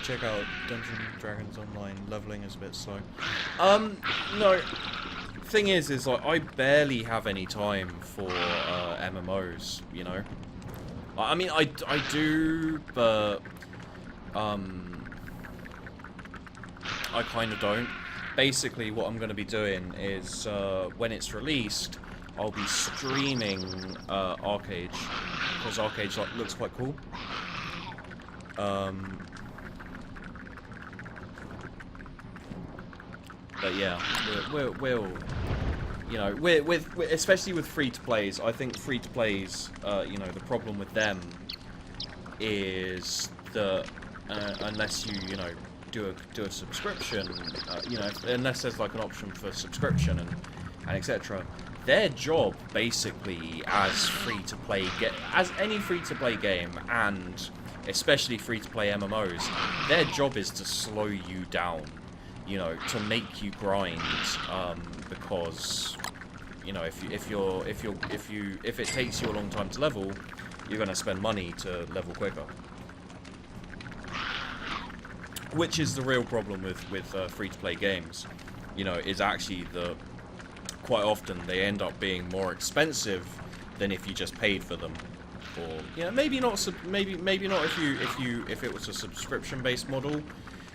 check out Dungeons and Dragons Online. Leveling is a bit slow. No. Thing is like I barely have any time for MMOs. You know. I mean, I do, but I kind of don't. Basically, what I'm going to be doing is when it's released, I'll be streaming Arcade, because Arcade looks quite cool. But yeah, we'll you know, with especially with free-to-plays, I think free-to-plays, you know, the problem with them is that unless you know, do a subscription, you know, unless there's like an option for subscription and etc. Their job basically as as any free-to-play game, and especially free-to-play MMOs, their job is to slow you down. You know, to make you grind, because you know, if it takes you a long time to level, you're gonna spend money to level quicker, which is the real problem with free-to-play games. You know, is actually quite often they end up being more expensive than if you just paid for them, or you know, maybe not if it was a subscription-based model.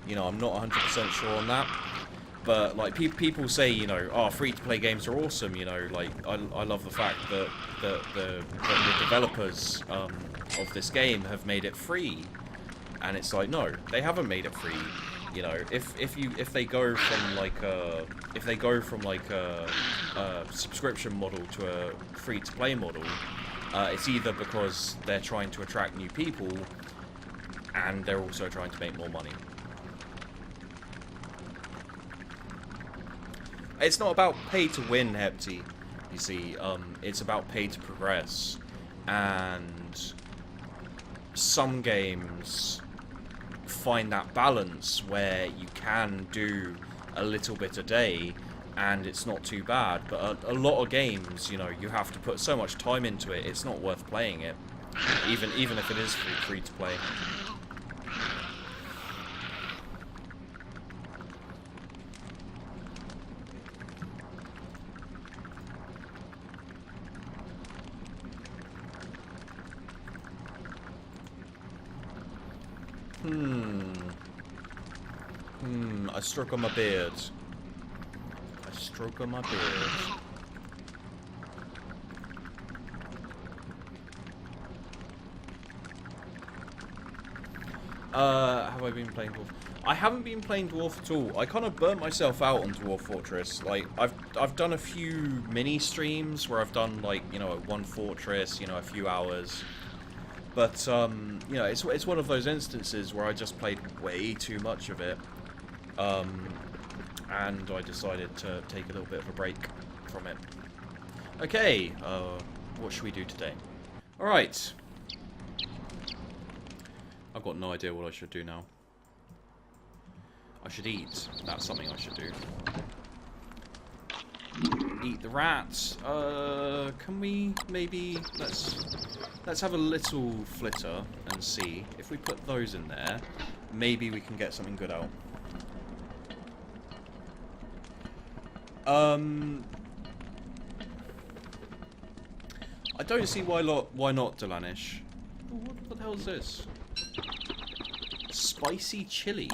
You know, I'm not 100% sure on that, but like people say, you know, oh, free-to-play games are awesome. You know, like I love the fact that the developers of this game have made it free, and it's like, no, they haven't made it free. You know, if they go from like a subscription model to a free-to-play model, it's either because they're trying to attract new people, and they're also trying to make more money. It's not about pay to win, Hepty. You see, it's about pay to progress, and some games find that balance where you can do a little bit a day, and it's not too bad. But a lot of games, you know, you have to put so much time into it. It's not worth playing it, even if it is free to play. I stroke on my beard. I stroke on my beard. Have I been playing Dwarf? I haven't been playing Dwarf at all. I kind of burnt myself out on Dwarf Fortress. Like, I've done a few mini streams where I've done, like, you know, one fortress, you know, a few hours. But, you know, it's one of those instances where I just played way too much of it. And I decided to take a little bit of a break from it. Okay, what should we do today? Alright. I've got no idea what I should do now. I should eat. That's something I should do. Eat the rats. Can we maybe... Let's have a little flitter and see. If we put those in there, maybe we can get something good out. I don't see why not, Delanish. Oh, what the hell is this? Spicy chili?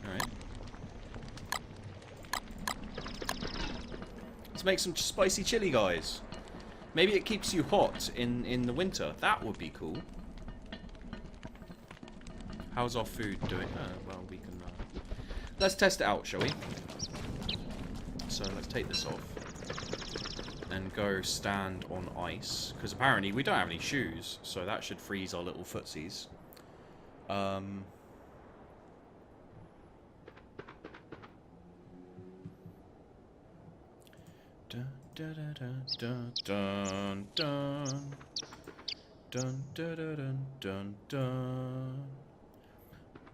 Alright. Let's make some spicy chili, guys. Maybe it keeps you hot in the winter. That would be cool. How's our food doing? Well, we can... Let's test it out, shall we? So let's take this off. And go stand on ice. Because apparently we don't have any shoes. So that should freeze our little footsies. Dun, dun, dun, dun, dun, dun. Dun, dun, dun, dun, dun, dun.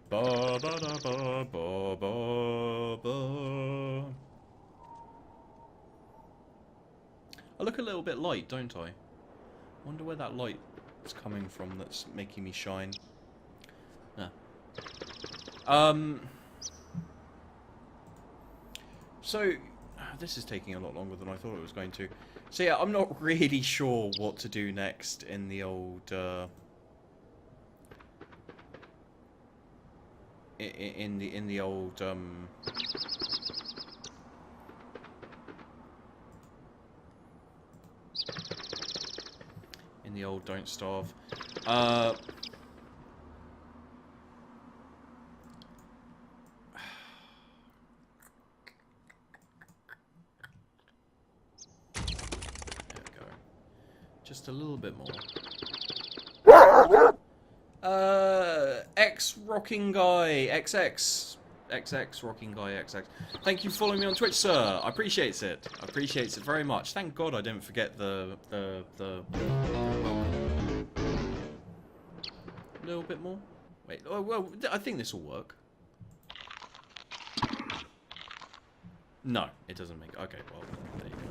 Ba ba da ba ba ba ba. I look a little bit light, don't I? Wonder where that light is coming from that's making me shine. So, this is taking a lot longer than I thought it was going to. So yeah, I'm not really sure what to do next in the old, in the old, in the old Don't Starve. Just a little bit more. X Rocking Guy XX Rocking Guy XX. Thank you for following me on Twitch, sir. I appreciate it. I appreciate it very much. Thank God I didn't forget the welcome. A little bit more. Wait. Oh well, I think this will work. No, it doesn't make. Okay, well there you go.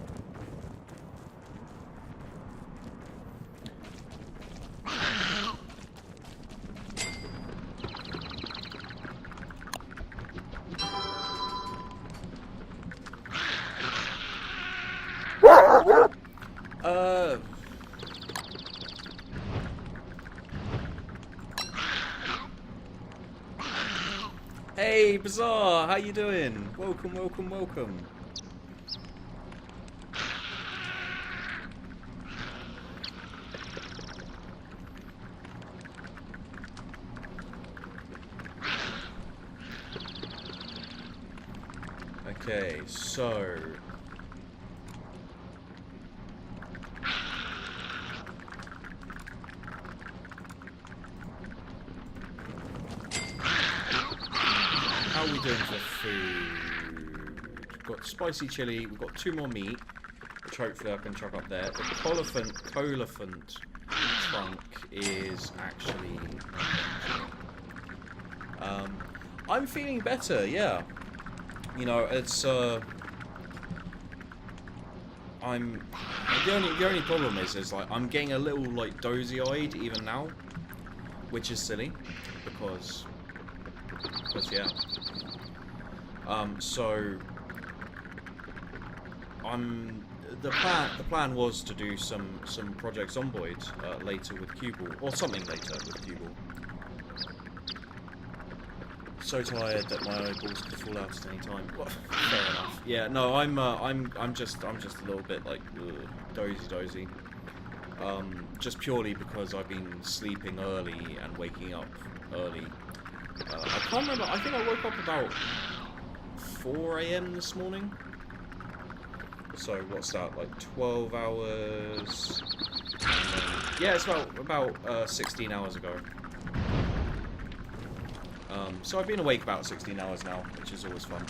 Hey, Bazaar, how you doing? Welcome, welcome, welcome. Okay, so... how are we doing for food? We've got spicy chili, we've got 2 more meat, which hopefully I can chuck up there. The coliphant trunk is actually... I'm feeling better, yeah. You know, it's, I'm... The only problem is like, I'm getting a little, like, dozy-eyed even now. Which is silly, because yeah. So... The plan was to do some Project Zomboid later with Cuball, or something later with Cuball. So tired that my eyeballs could fall out at any time. Well, fair enough. Yeah, no, I'm just a little bit like dozy. Just purely because I've been sleeping early and waking up early. I can't remember. I think I woke up about 4 AM this morning. So what's that? Like 12 hours? Yeah, it's about 16 hours ago. So I've been awake about 16 hours now, which is always fun.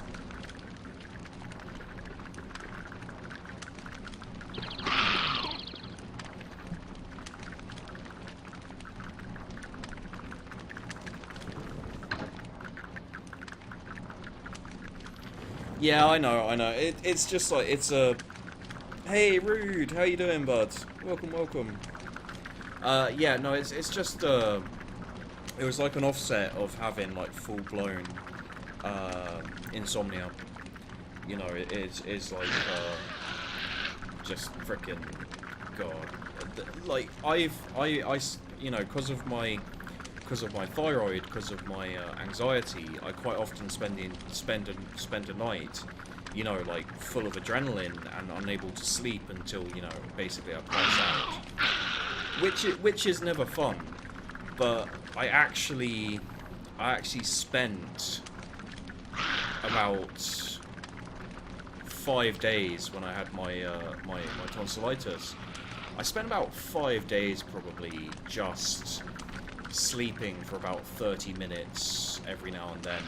Yeah, I know. It's just like, it's a... Hey, Rude, how you doing, bud? Welcome. Yeah, no, it's just, it was like an offset of having, like, full-blown, insomnia. You know, it's like, just frickin', God. Like, you know, because of my thyroid, because of my anxiety, I quite often spend a night, you know, like full of adrenaline and unable to sleep until, you know, basically I pass out, which is never fun. But I actually spent about 5 days when I had my my tonsillitis. I spent about 5 days probably just sleeping for about 30 minutes every now and then.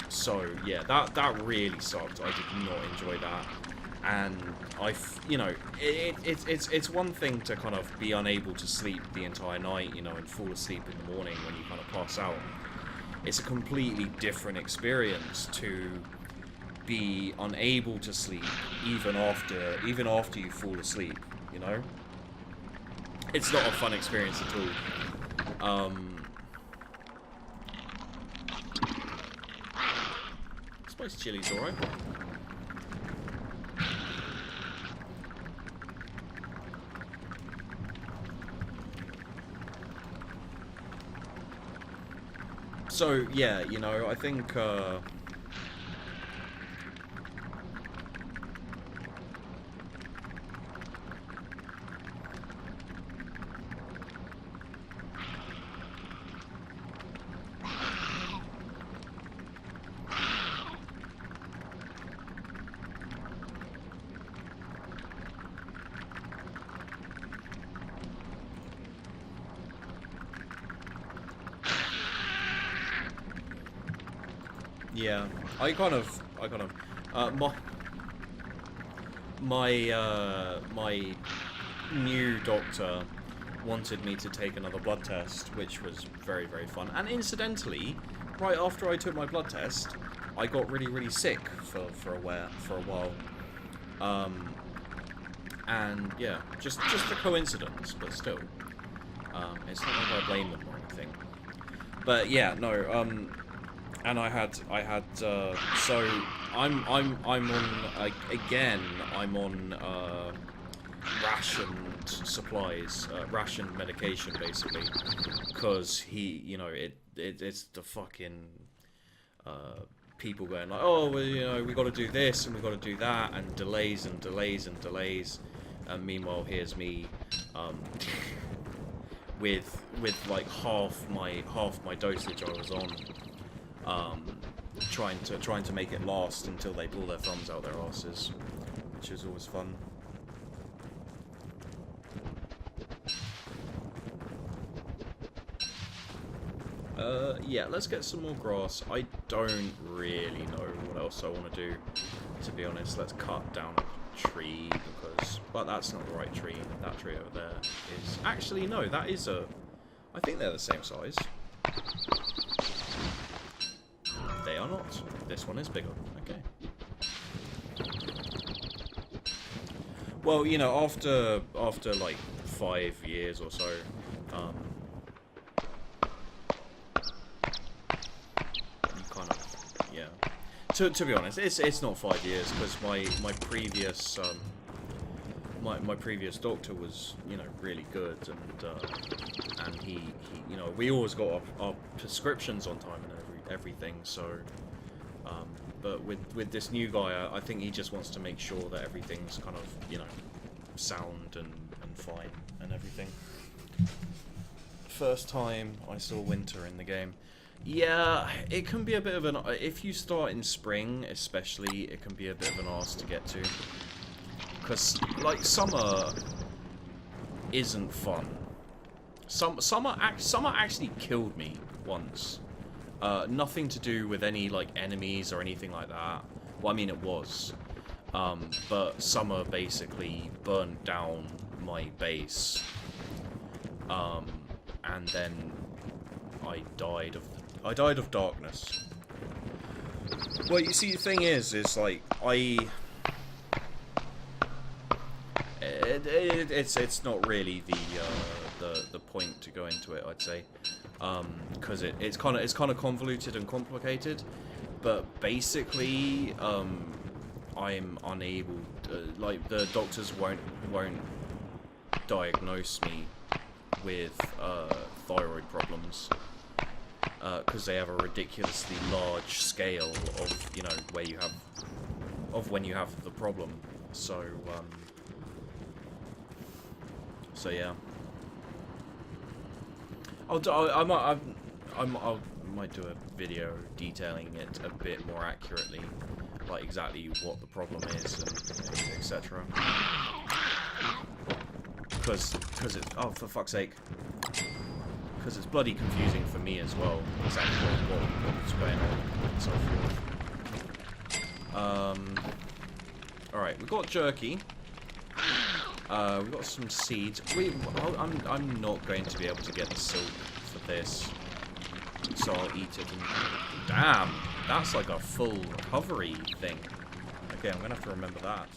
So yeah, that really sucked. I did not enjoy that, and you know, it's one thing to kind of be unable to sleep the entire night, you know, and fall asleep in the morning when you kind of pass out. It's a completely different experience to be unable to sleep even after you fall asleep, you know. It's not a fun experience at all. Spicy chili's alright. So, yeah, you know, I think, yeah, my new doctor wanted me to take another blood test, which was very, very fun. And incidentally, right after I took my blood test, I got really, really sick for a while. And yeah, just a coincidence, but still, it's not like I blame them or anything. But yeah, no, and I had so I'm on again. I'm on rationed supplies, rationed medication basically, because he, you know, it's the fucking people going like, oh, well, you know, we got to do this and we got to do that, and delays and delays and delays, and meanwhile here's me with like half my dosage I was on, trying to make it last until they pull their thumbs out their asses, which is always fun. Yeah, let's get some more grass. I don't really know what else I want to do, to be honest. Let's cut down a tree, because... But that's not the right tree. That tree over there is... Actually, no, that is a... I think they're the same size. They are not. This one is bigger. Okay. Well, you know, after like 5 years or so, To be honest, it's not 5 years, because my previous my previous doctor was, you know, really good, and he you know, we always got our prescriptions on time and everything. So, but with this new guy, I think he just wants to make sure that everything's kind of, you know, sound and fine and everything. First time I saw winter in the game. Yeah, it can be a bit of an... If you start in spring, especially, it can be a bit of an arse to get to. Because, like, summer isn't fun. Summer actually killed me once. Nothing to do with any, like, enemies or anything like that. Well, I mean, it was. But summer basically burnt down my base. And then I died of darkness. Well, you see, the thing is like, it's not really the point to go into it, I'd say, because it's kind of convoluted and complicated. But basically, I'm unable to, like, the doctors won't diagnose me with thyroid problems, because they have a ridiculously large scale of, you know, when you have the problem. So yeah. I might do a video detailing it a bit more accurately, like exactly what the problem is and etc. Because it's, oh, for fuck's sake. Because it's bloody confusing for me as well, exactly what's going on and so forth. Alright, we've got jerky. We've got some seeds. I'm not going to be able to get the silk for this, so I'll eat it. And, damn, that's like a full recovery thing. Okay, I'm gonna have to remember that.